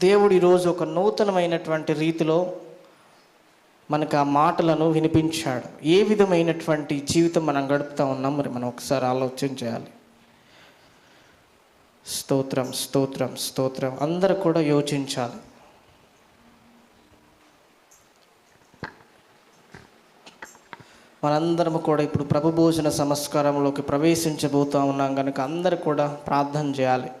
దేవుడు ఈరోజు ఒక నూతనమైనటువంటి రీతిలో మనకు ఆ మాటలను వినిపించాడు. ఏ విధమైనటువంటి జీవితం మనం గడుపుతూ ఉన్నాం, మరి మనం ఒకసారి ఆలోచన చేయాలి. స్తోత్రం స్తోత్రం స్తోత్రం. అందరూ కూడా యోచించాలి. మనందరం కూడా ఇప్పుడు ప్రభు భోజన సంస్కారంలోకి ప్రవేశించబోతూ ఉన్నాం కనుక అందరూ కూడా ప్రార్థన చేయాలి.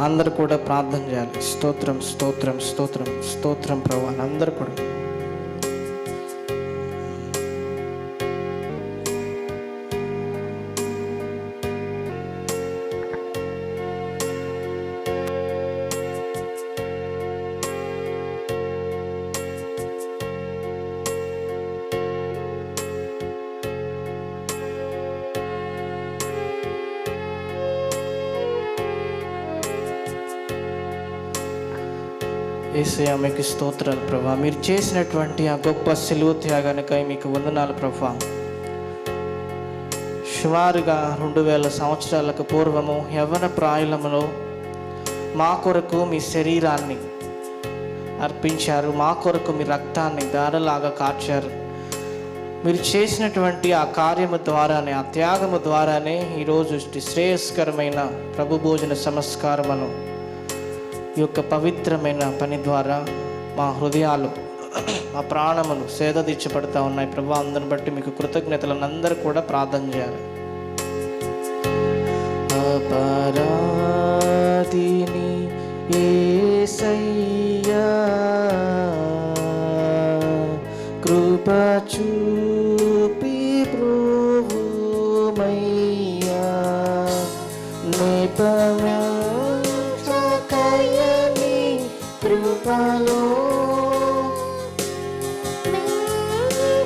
అందరూ కూడా ప్రార్థన చేయాలి. స్తోత్రం స్తోత్రం స్తోత్రం స్తోత్రం ప్రభువా. అందరూ కూడా యేసయ్యా మీకు స్తోత్రాలు ప్రభా. మీరు చేసినటువంటి ఆ గొప్ప సిలువ త్యాగానికై మీకు వందనాలు ప్రభా. సుమారుగా 2000 సంవత్సరాలకు పూర్వము యవ్వన ప్రాయులములో మా కొరకు మీ శరీరాన్ని అర్పించారు, మా కొరకు మీ రక్తాన్ని ధారలాగా కార్చారు. మీరు చేసినటువంటి ఆ కార్యము ద్వారానే, ఆ త్యాగము ద్వారానే ఈరోజు శ్రేయస్కరమైన ప్రభు భోజన సంస్కారమును ఈ యొక్క పవిత్రమైన పని ద్వారా మా హృదయాలు, మా ప్రాణములు సేదతీర్చబడతా ఉన్నాయి ప్రభా. అందరిని బట్టి మీకు కృతజ్ఞతలను అందరూ కూడా ప్రార్థన చేయాలి. అపరాధిని యేసయ్యా కృప చూపి బ్రోవుమయ్యా నిపమే కృపలో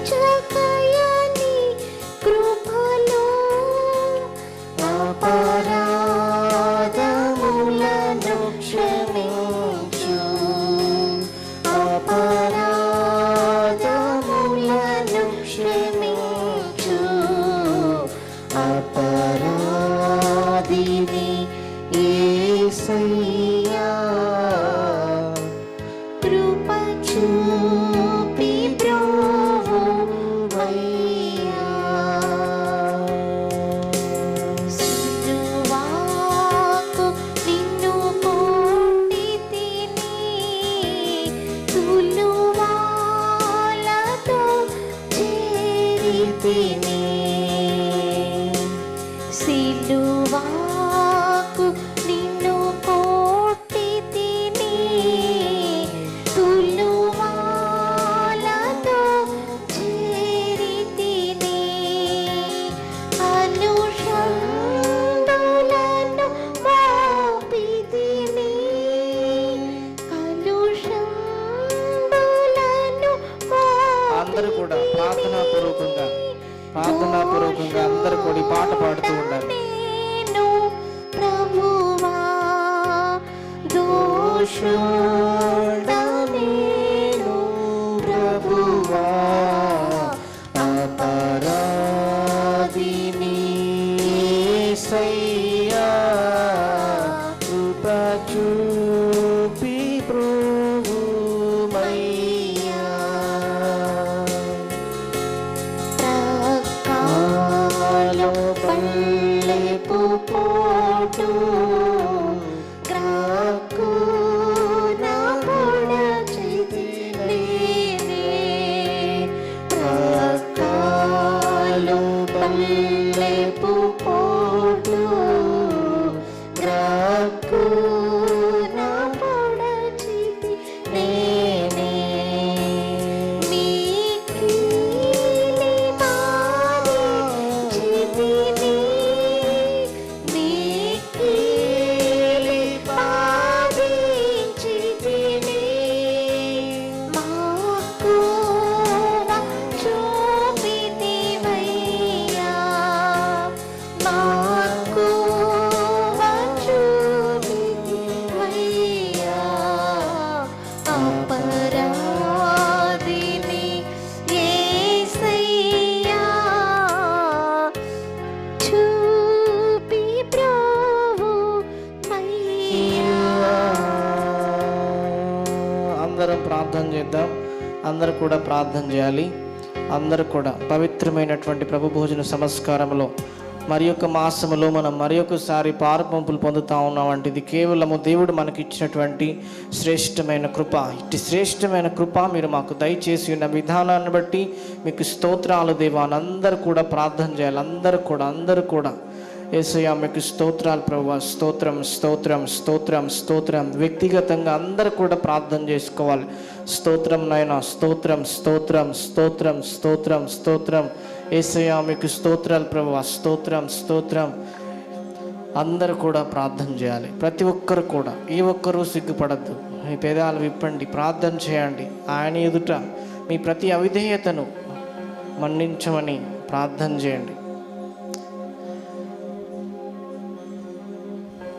చకయని కృపలో అపరాధములను క్షమించు, అపరాధములను క్షమించు. అపరాధిని యేసయ్యా చూపి బ్రోవుమయ్యా. సిలువకు నిన్ను కొట్టితిని, తులువాలతో చేరితిని. సిలువకు నిన్ను కొట్టితిని, తులువాలతో చేరితిని. కలుషంబులను మోపితిని, కలుషంబులను అందరూ కూడా ప్రార్థనాపూర్వకంగా అందరూ కూడా ఈ పాట పాడుతూ ఉండాలి. నేను ప్రభువా దోషుడనేను ప్రభువా, అపరాధిని యేసయ్యా కృప చూపి బ్రోవుమయ్యా. ప్రకాలో పల్లెపు పోటు క్రాకున పొడచితిని, ప్రకాలో అందరూ కూడా ప్రార్థన చేయాలి. అందరూ కూడా పవిత్రమైనటువంటి ప్రభు భోజన సంస్కారంలో మరి యొక్క మాసములో మనం మరి ఒకసారి పారపంపులు పొందుతా ఉన్నామంటే ఇది కేవలము దేవుడు మనకి ఇచ్చినటువంటి శ్రేష్టమైన కృప. ఇట్టి శ్రేష్టమైన కృప మీరు మాకు దయచేసి ఉన్న విధానాన్ని బట్టి మీకు స్తోత్రాలు దేవా అని అందరూ కూడా ప్రార్థన చేయాలి. అందరూ కూడా యేసయ్యా మీకు స్తోత్రాలు ప్రభువా. స్తోత్రం స్తోత్రం స్తోత్రం స్తోత్రం. వ్యక్తిగతంగా అందరూ కూడా ప్రార్థన చేసుకోవాలి. స్తోత్రం నాయనా, స్తోత్రం స్తోత్రం స్తోత్రం స్తోత్రం స్తోత్రం. యేసయ్యా మీకు స్తోత్రాలు ప్రభువా. స్తోత్రం స్తోత్రం. అందరూ కూడా ప్రార్థన చేయాలి. ప్రతి ఒక్కరు కూడా, ఏ ఒక్కరూ సిగ్గుపడద్దు. మీ పెదాలు విప్పండి, ప్రార్థన చేయండి. ఆయన ఎదుట మీ ప్రతి అవిధేయతను మన్నించమని ప్రార్థన చేయండి.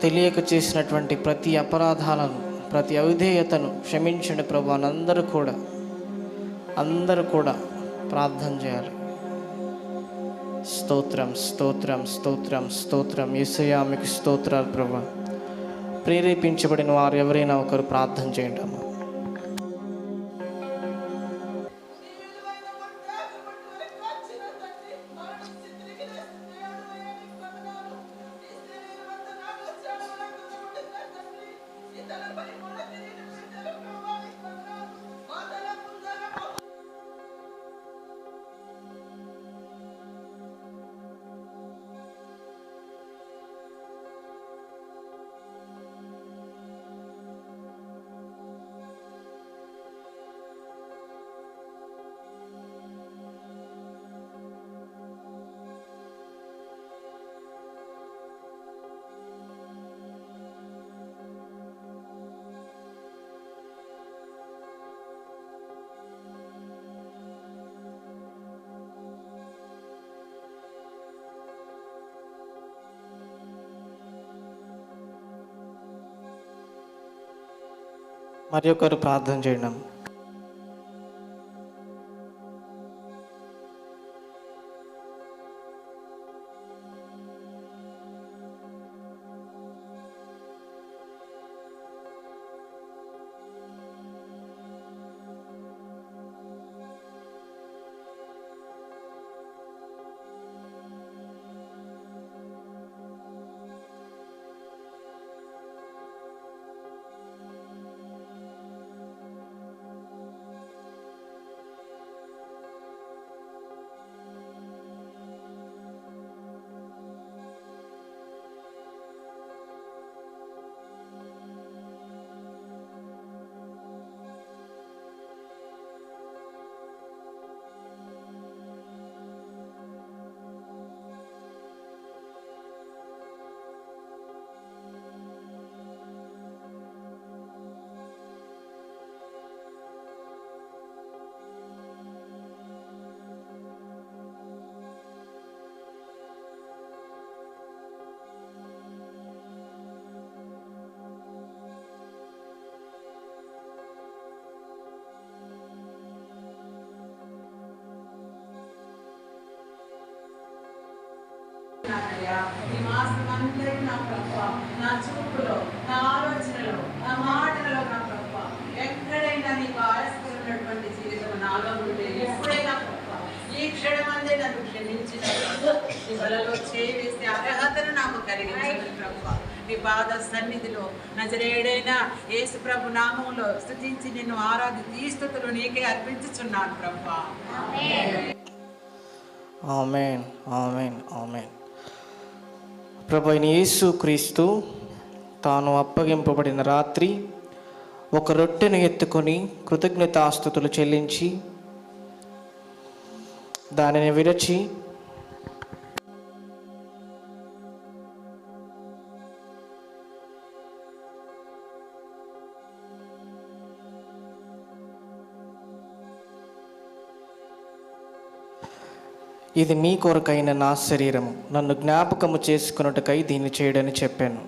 తెలియక చేసినటువంటి ప్రతి అపరాధాలను, ప్రతి అవిధేయతను క్షమించండి ప్రభు అని అందరూ కూడా ప్రార్థన చేయాలి. స్తోత్రం స్తోత్రం స్తోత్రం స్తోత్రం. యేసయ్యా మీకు స్తోత్రాలు ప్రభు. ప్రేరేపించబడిన వారు ఎవరైనా ఒకరు ప్రార్థన చేయండి అమ్మా. మరి ఒకరు ప్రార్థన చేయడం. ఈ మాసం అందరికీ నా ప్రభువా, నా చూపులో, నా ఆలోచనలో, నా మాటలలో నా ప్రభువా, ఎక్కడైనా నీకు ఆయాస్కరమైనటువంటి జీవితం నాలో ఉంటే ఎప్పుడైనా ప్రభువా, ఈ క్షణమందే నన్ను క్షమించిన ప్రభువా, నీ బలలో చేవేసే అర్హతను నాకు కలిగించిన ప్రభువా, నీ పాద సన్నిధిలో నజరేయుడైన యేసు ప్రభు నామములో స్తుతించి నిన్ను ఆరాధించి ఈ స్తుతులు నీకే అర్పించుచున్నాను ప్రభువా. ఆమేన్ ఆమేన్ ఆమేన్. ప్రభు అయిన యేసు క్రీస్తు తాను అప్పగింపబడిన రాత్రి ఒక రొట్టెను ఎత్తుకొని కృతజ్ఞతాస్తుతులు చెల్లించి దానిని విరచి ఇది మీ కొరకైన నా శరీరము, నన్ను జ్ఞాపకము చేసుకున్నట్టుకై దీన్ని చేయడని చెప్పాను.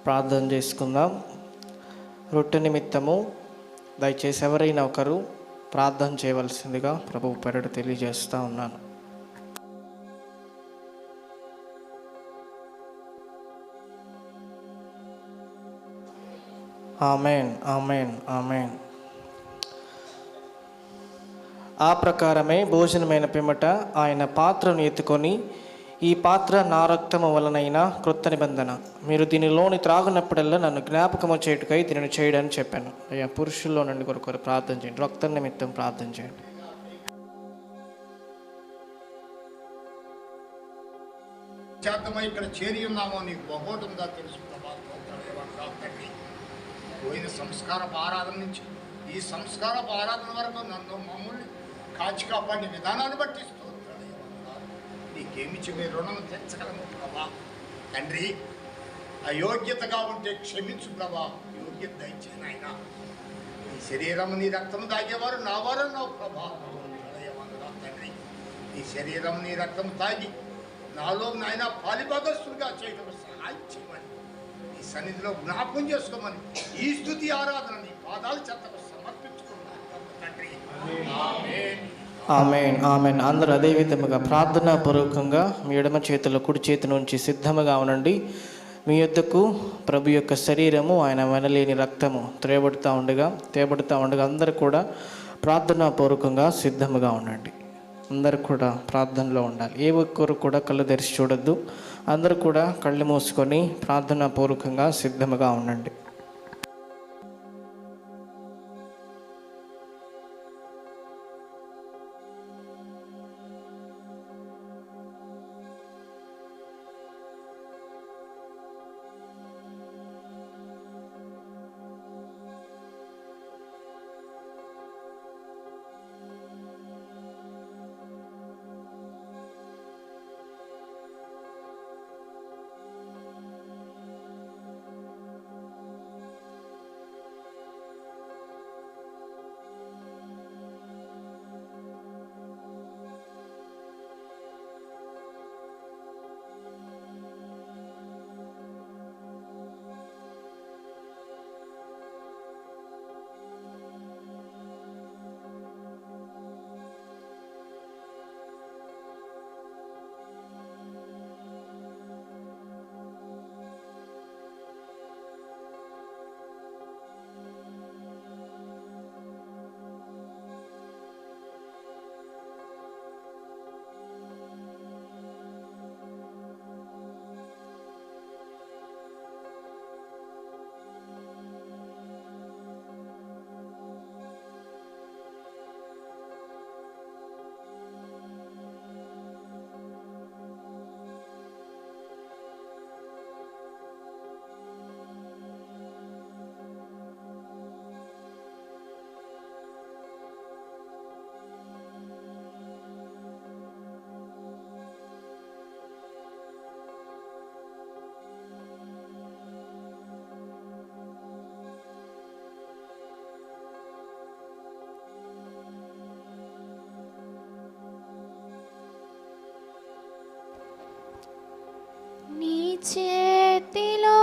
ప్రార్థన చేసుకుందాం. రొట్టె నిమిత్తము దయచేసి ఎవరైనా ఒకరు ప్రార్థన చేయవలసిందిగా ప్రభువు పేరిట తెలియజేస్తూ ఉన్నాను. ఆమేన్ ఆమేన్ ఆమేన్. ఆ ప్రకారమే భోజనమైన పిమ్మట ఆయన పాత్రను ఎత్తుకొని, ఈ పాత్ర నా రక్తము వలనైన క్రొత్త నిబంధన, మీరు దీనిలోని త్రాగునప్పుడల్లా నన్ను జ్ఞాపకము చేయుటకై దీనిని చేయడని చెప్పాను. అయ్యా, పురుషుల్లో నుండి కొరకు ప్రార్థన చేయండి. రక్తం నిమిత్తం ప్రార్థన చేయండి. చేతమై ఇక్కడ చేరి ఉన్నామో నీకు బహోటంగా తెలుసు ప్రభా. తండ్రి, పోయిన సంస్కారపు ఆరాధన నుంచి ఈ సంస్కారపు ఆరాధన వరకు నన్ను మమ్మల్ని కాచి కాపాడిన విధానాన్ని బట్టి నీకేమిచ్చి మీ రుణం తెచ్చగలము ప్రభా. తండ్రి, అయోగ్యతగా ఉంటే క్షమించు ప్రభా. యోగ్యత దయచేయను ఆయన. నీ శరీరం నీ రక్తము తాగేవారు నా వారు నావు ప్రభా. తండ్రి, నీ శరీరం నీ రక్తం తాగి నాలో నాయన పాలిభాగస్తులుగా చేయడం సహాయం చేయమని ఈ సన్నిధిలో జ్ఞాపకం చేసుకోమని ఈ స్తుతి ఆరాధన నీ పాదాల చెత్తకు సమర్పించుకున్నాను తండ్రి. ఆమేన్. Amen, amen. అందరూ అదే విధముగా ప్రార్థనా పూర్వకంగా మీ ఎడమ చేతుల కుడి చేతి నుంచి సిద్ధముగా ఉండండి. మీ యొద్దకు ప్రభు యొక్క శరీరము, ఆయన వెనలేని రక్తము తేబడుతూ ఉండగా అందరూ కూడా ప్రార్థనా పూర్వకంగా సిద్ధముగా ఉండండి. అందరూ కూడా ప్రార్థనలో ఉండాలి. ఏ ఒక్కరు కూడా కళ్ళు తెరిచి చూడొద్దు. అందరూ కూడా కళ్ళు మూసుకొని ప్రార్థనా పూర్వకంగా సిద్ధముగా ఉండండి. చేతిలో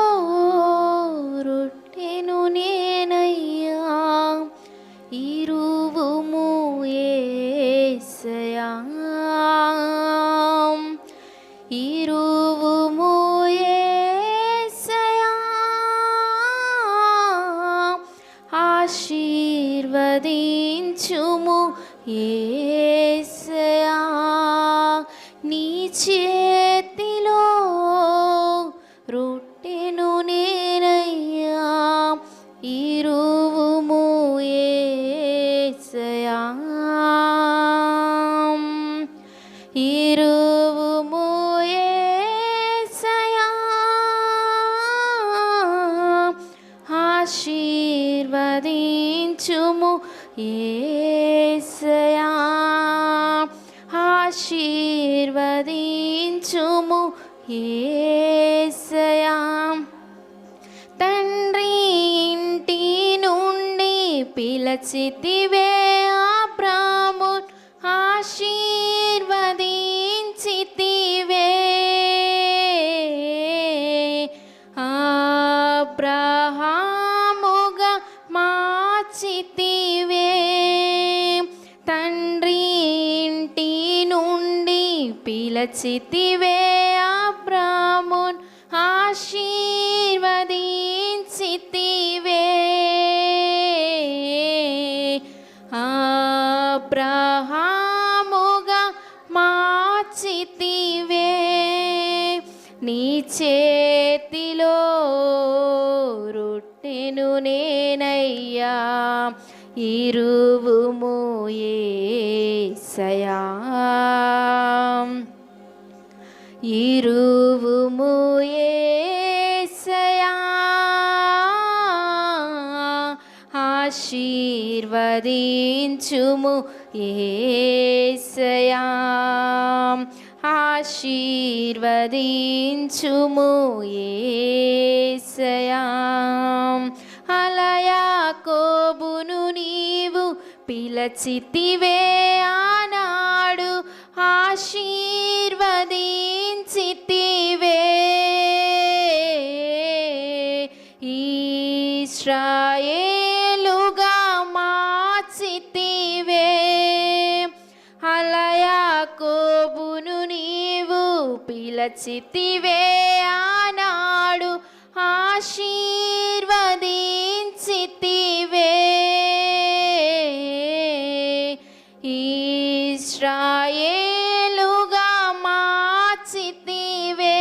రొట్టెను నేనయ్యా, ఇరువుము యేసయ్యా, ఇరువుము యేసయ్యా, ఆశీర్వదించుము యేసయ్యా. నీ చేతిలో రొట్టెను నేనయ్యా, ఇరువుము యేసయ్యా, ఇరువుము యేసయ్యా, ఆశీర్వదించుము యేసయ్యా, ఆశీర్వదించుము యేసయ్యా. తండ్రి ఇంటి నుండి పిలచితివే అబ్రాహామును, ఆశీర్వదించితివే అబ్రాహాముగా మార్చితివే. తండ్రి ఇంటి నుండి పిలచితివే అబ్రాహామును, ఆశీర్వదించితివే అబ్రాహాముగా విగ్రహముగా మార్చితివే. నీ చేతిలో రొట్టెను నేనయ్యా, ఇరువుము యేసయ్యా, ఇరువుము యేసయ్యా. ఆశీర్వదించుము యేసయ్యా, ఆశీర్వదించుము యేసయ్యా. అలా యాకోబును నీవు పిలచితివే ఆనాడు, ఆశీర్వదించితివే. ఇశ్రాయేలుగా మార్చితివే. అలా యాకోబును నీవు పిలచితివే ఆనాడు, ఆశీర్వదించితివే. ఇశ్రాయేలుగా మార్చితివే.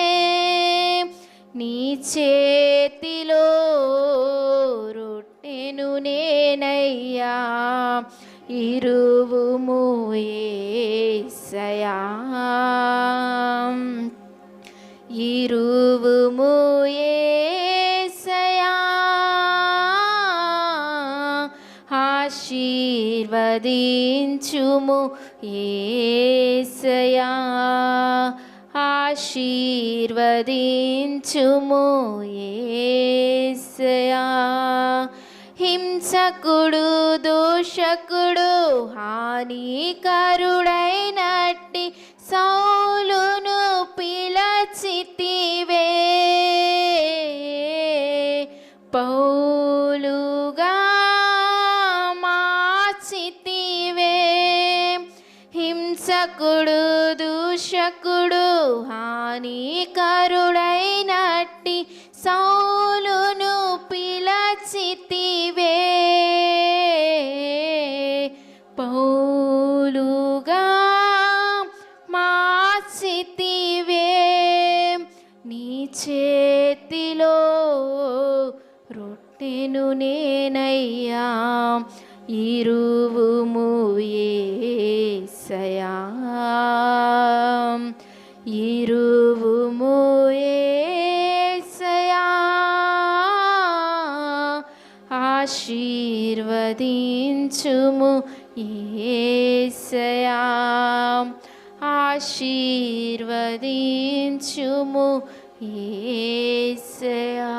నీ చేతిలో రొట్టెను నేనయ్యా, ఇరువుము యేసయ్యా, ఇరువుము యేసయ్యా. ఆశీర్వదించుము యేసయ్యా, ఆశీర్వదించుము యేసయ్యా. హింసకుడు దోషకుడు హానికరుడైనట్టి సౌలును పిలచితివే. పౌలుగా మార్చితివే. హింసకుడు దూషకుడు హానికరుడైనట్టి సౌలును పిలచితివే. పౌలుగా మార్చితివే. నీ చేతిలో రొట్టెను నేనయ్యా, ఇరువుము యేసయ్యా, ఇరువుము యేసయ్యా. ఆశీర్వదించుము యేసయ్యా, ఆశీర్వదించుము యేసయ్యా.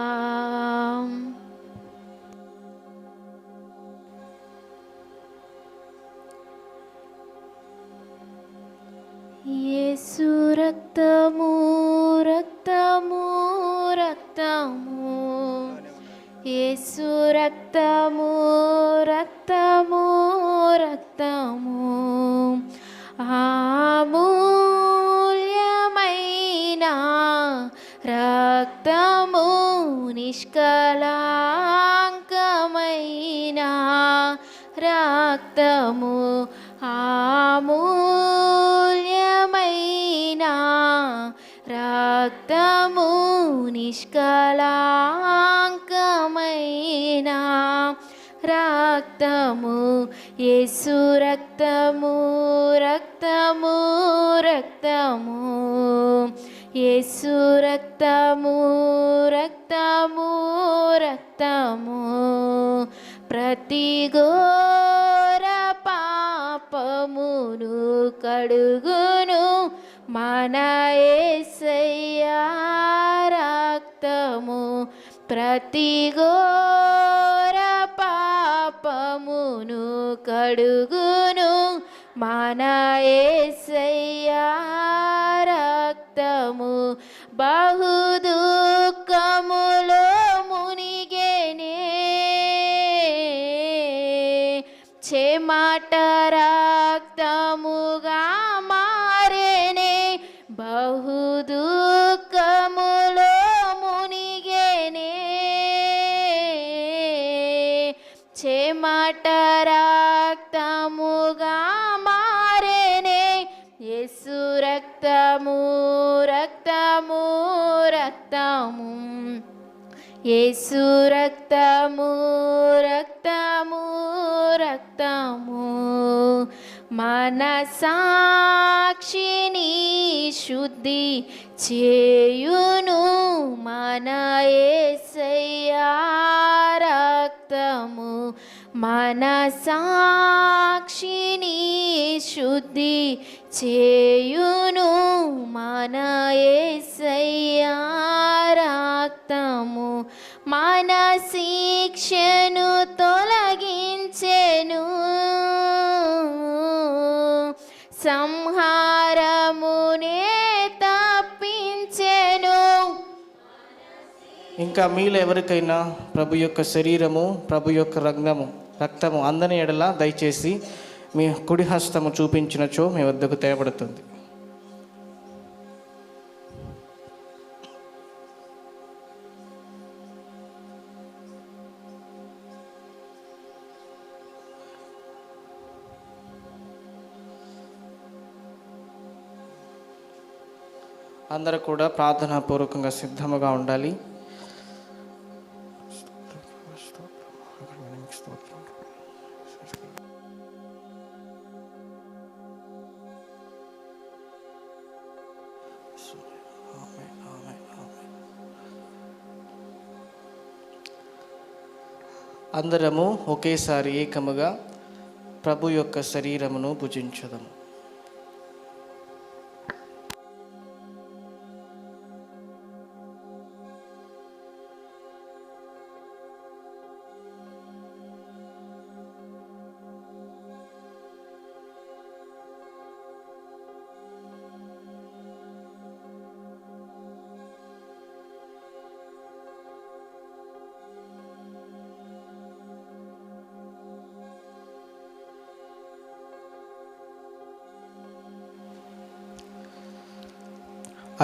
యేసు రక్తము రక్తము రక్తము, యేసు రక్తము రక్తము రక్తము, అమూల్యమైన రక్తము, నిష్కళంకమైన రక్తము, అమూల్యమైన రక్తము, నిష్కళంకమైన రక్తము. యేసు రక్తము రక్తము రక్తము, యేసు రక్తము రక్తము రక్తము, ప్రతి ఘోర పాపమును కడుగును మన యేసయ్యా రక్తము. ప్రతి ఘోర పాపమును కడుగును మన యేసయ్యా రక్తము. బహు దుఃఖములో మునిగేనే, చెమట రక్తముగా మారేనే. బహు దుఃఖములో మునిగేనే, చెమట రక్తముగా మారేనే. రక్తము రక్తము రక్తము యేసు రక్తము రక్తము రక్తము మన సాక్షిని శుద్ధి చేయును మన యేసయ్యా రక్తము మన సాక్షిని శుద్ధి చేయును మన యేసయ్యా రక్తము మన శిక్షను తొలగించెను సంహారమునే తప్పించెను. ఇంకా మీలో ఎవరికైనా ప్రభు యొక్క శరీరము ప్రభు యొక్క రక్తము అందని ఎడల దయచేసి మీ కుడి హస్తము చూపించినచో మీ వద్దకు తేబడుతుంది. అందరూ కూడా ప్రార్థనాపూర్వకంగా సిద్ధముగా ఉండాలి. అందరము ఒకేసారి ఏకముగా ప్రభు యొక్క శరీరమును భుజించుదాము.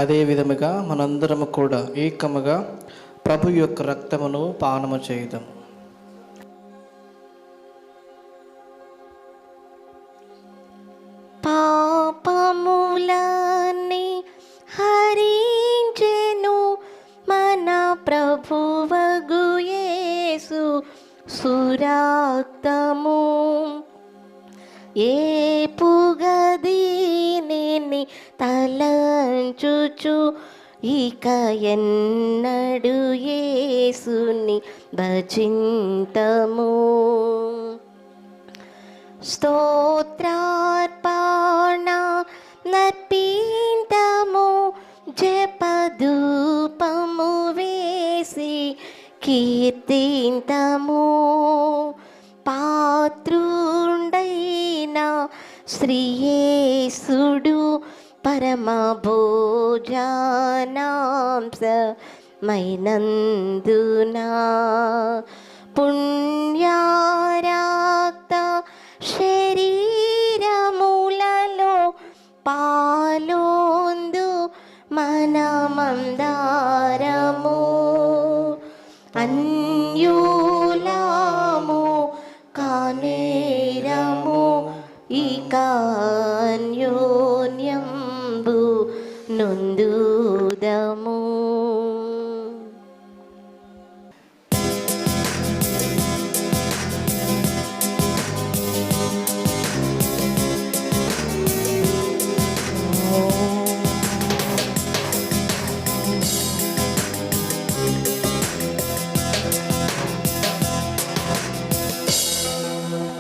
అదే విధముగా మనందరము కూడా ఏకముగా ప్రభు యొక్క రక్తమును పానము చేయుదాం. పాపములన్నీ హరించెను మన ప్రభువగు యేసు సురక్తము ఏ పుగదీని తలంచుచు ఇక ఎన్నడు యేసుని భజింతము. స్తోత్రార్పణ నర్పింతము జపధూపము వేసి కీర్తింతము. పాత్రుండైన శ్రీయేసుడు పరమ భోజనాంశమైనందున పుణ్యారక్త శరీరములలో పాలొందు మనమందారము. అన్యులము కానేరము ఇక అన్యోన్యంబు నొందుదము.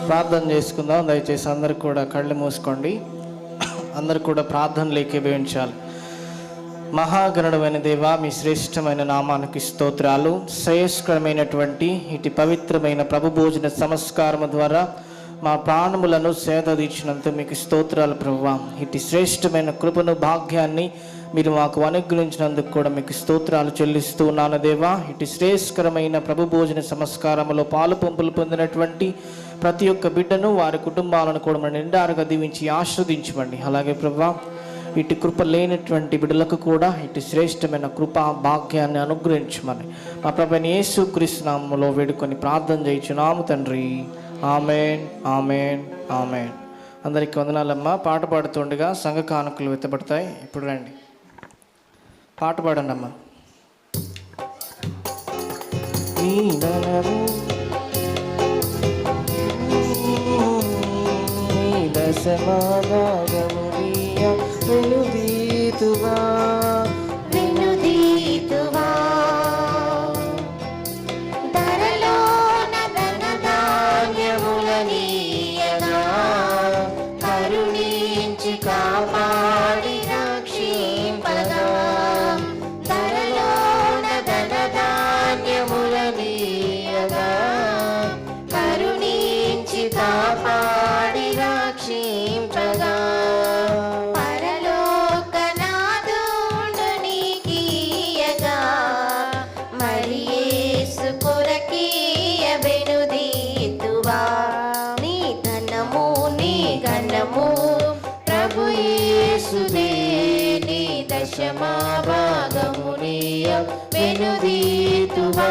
ప్రార్థన చేసుకుందాం. దయచేసి అందరు కూడా కళ్ళు మూసుకోండి. అందరు కూడా ప్రార్థనలు ఏకీభవించాలి. మహాగణుడమైన దేవా, మీ శ్రేష్టమైన నామానికి స్తోత్రాలు. శ్రేయస్కరమైనటువంటి ఇటు పవిత్రమైన ప్రభు భోజన సంస్కారము ద్వారా మా ప్రాణములను సేదదీర్చినందుకు మీకు స్తోత్రాలు ప్రభువా. ఇటు శ్రేష్టమైన కృపను భాగ్యాన్ని మీరు మాకు అనుగ్రహించినందుకు కూడా మీకు స్తోత్రాలు చెల్లిస్తూ ఉన్నాను దేవా. ఇటు శ్రేయస్కరమైన ప్రభు భోజన సంస్కారములో పాలు పంపులు పొందినటువంటి ప్రతి ఒక్క బిడ్డను వారి కుటుంబాలను కూడా మన నిండారుగా దీవించి ఆస్వాదించమండి. అలాగే ప్రభువా, ఇటు కృప లేనటువంటి బిడ్డలకు కూడా ఇటు శ్రేష్టమైన కృప భాగ్యాన్ని అనుగ్రహించమని మా ప్రభువైన యేసుక్రీస్తు నామములో వేడుకొని ప్రార్థన చేయుచున్నాము తండ్రి. ఆమేన్, ఆమేన్, ఆమేన్. అందరికీ వందనాలమ్మా. పాట పాడుతుండగా సంఘ కానుకలు ఎత్తబడతాయి. ఇప్పుడు రండి, పాట పాడండి అమ్మా. నీ ధనము నీ దశమాగము వెనుదీతువా వెనుదీతువా ధరలోన ధనధాన్యములనీయగా కరుణించి కాపాడి రక్షింపగా ధరలోన ధనధాన్యములనీయగా కరుణించి కాపాడి రక్షింపగా ప్రభు యేసుదే నీ దశమా భాగమునియ వెనుదీతువా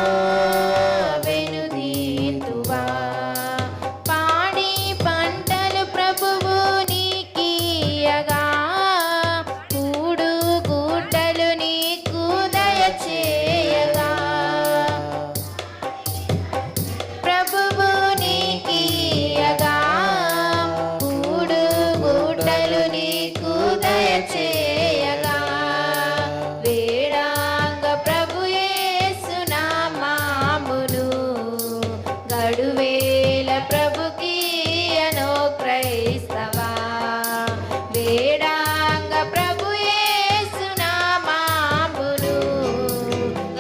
వెనుదీతువా పాడి పంటలు ప్రభువు నీకియగా కూడు గుడ్డలు నీకు దయచేయగా ప్రభువు నీకియగా నీకు దయచేయగా వేడాంగ ప్రభు యేసు నామమును గడువేల ప్రభుకీయనో క్రైస్తవా వేడాంగ ప్రభు యేసు నామమును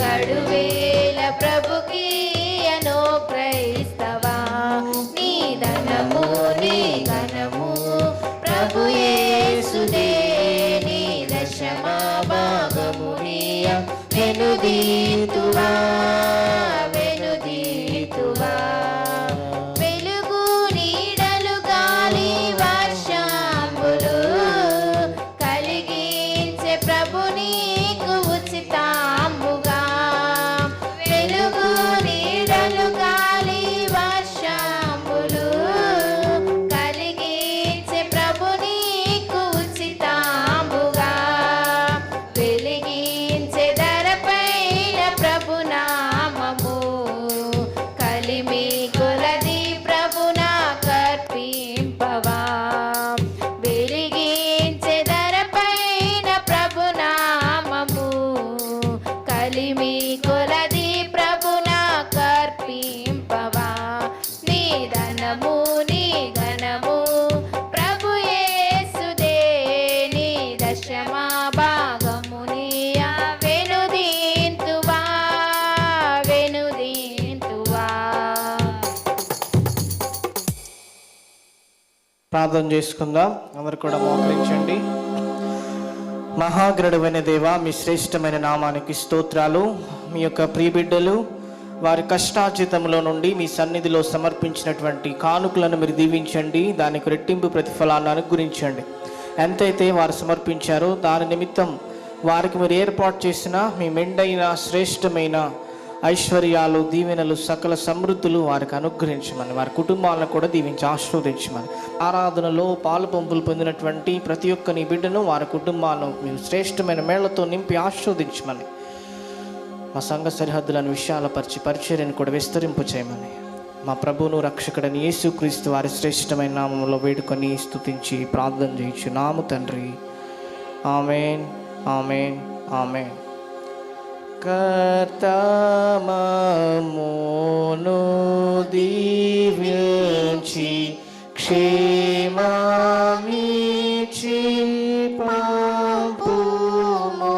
గడువేల ప్రభుకీయనో క్రైస్తవా నీ ధనము నీ ఘనము ప్రభు యేసుదే నీ దశమా భాగమునియ వెనుదీతువా వెనుదీతువా వెలుగు నీడలు గాలి వర్షంబులు కలిగించే ప్రభు నీకు ఉచితంబుగా వెలుగు నీడలు గాలి వర్షంబులు ప్రార్థన చేసుకుందాం. అందరు కూడా మోకరించండి. మహాగణుడైన దేవా, మీ శ్రేష్టమైన నామానికి స్తోత్రాలు. మీ యొక్క ప్రియబిడ్డలు వారి కష్టార్జితంలో నుండి మీ సన్నిధిలో సమర్పించినటువంటి కానుకలను మీరు దీవించండి. దానికి రెట్టింపు ప్రతిఫలాన్ని అనుగ్రహించండి. ఎంతైతే వారు సమర్పించారో దాని నిమిత్తం వారికి మీరు ఏర్పాటు చేసిన మీ మెండైన శ్రేష్టమైన ఐశ్వర్యాలు, దీవెనలు, సకల సమృద్ధులు వారికి అనుగ్రహించమని, వారి కుటుంబాలను కూడా దీవించి ఆశీర్వదించమని, ఆరాధనలో పాలు పంపులు పొందినటువంటి ప్రతి ఒక్క నీ బిడ్డను వారి కుటుంబాలను మీరు శ్రేష్టమైన మేళ్లతో నింపి ఆశీర్వదించమని, మా సంఘ సరిహద్దులను విశాలపరిచి పరిచర్యను కూడా విస్తరింపు చేయమని, మా ప్రభువును రక్షకుడని యేసుక్రీస్తు వారి శ్రేష్టమైన నామంలో వేడుకొని స్తుతించి ప్రార్థన చేయించు నాము తండ్రి. ఆమేన్, ఆమేన్, ఆమేన్. కర్తమమును దీవించి క్షేమమిచ్చి పంపుము,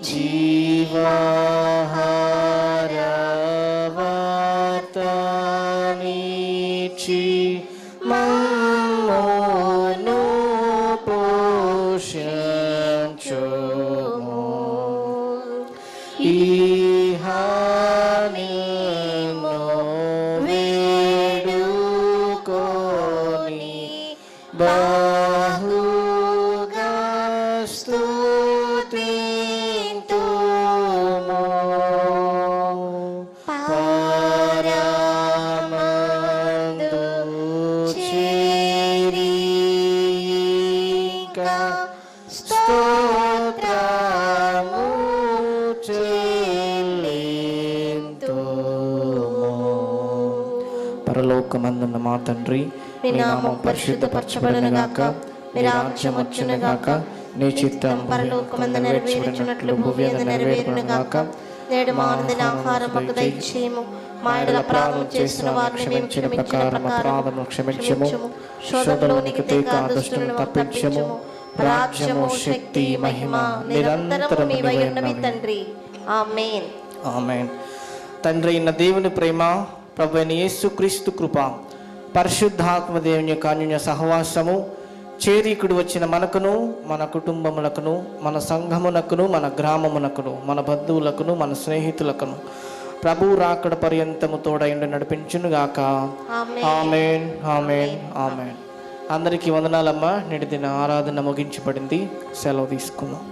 జీవాహార వార్తనిచ్చి మమ్మును పోషించుము. ఇహానిను వేడుకొని బహుగా స్తుతింతుము. పరమందు చేయుచున్న స్తోత్రము చెల్లింతుము. పరలోకమందున్న మా తండ్రి, మీ నామం పరిశుద్ధపరచబడునుగాక, మీ రాజ్యం వచ్చునుగాక, నీ చిత్తం పరలోకమందు నెరవేర్చున్నట్లు భూమి మీద నెరవేరునుగాక. నేడు మా అనుదిన ఆహారం మాకు దయచేయము, మా యెడల అపరాధం చేసిన వారిని మేము క్షమించిన ప్రకారం క్షమించుము. శోధనలోనికి తేక దుష్టులను తప్పించుము. రాజ్యము, శక్తి, మహిమ నిరంతరము నీవై ఉన్నవి తండ్రి. ఆమేన్. ఆమేన్. తండ్రి అయిన దేవుని ప్రేమ, ప్రభు అయిన యేసుక్రీస్తు కృప, పరిశుద్ధాత్మ దేవుని యొక్క అన్యోన్య సహవాసము చేరికుడు వచ్చిన మనకును, మన కుటుంబములకును, మన సంఘమునకును, మన గ్రామమునకును, మన బంధువులకును, మన స్నేహితులకును ప్రభు రాకడ పర్యంతము తోడైండి నడిపించునుగాక. ఆమేన్, ఆమేన్, ఆమేన్. అందరికీ వందనాలమ్మా. నేటి దిన ఆరాధన ముగించబడింది. సెలవు తీసుకుందాం.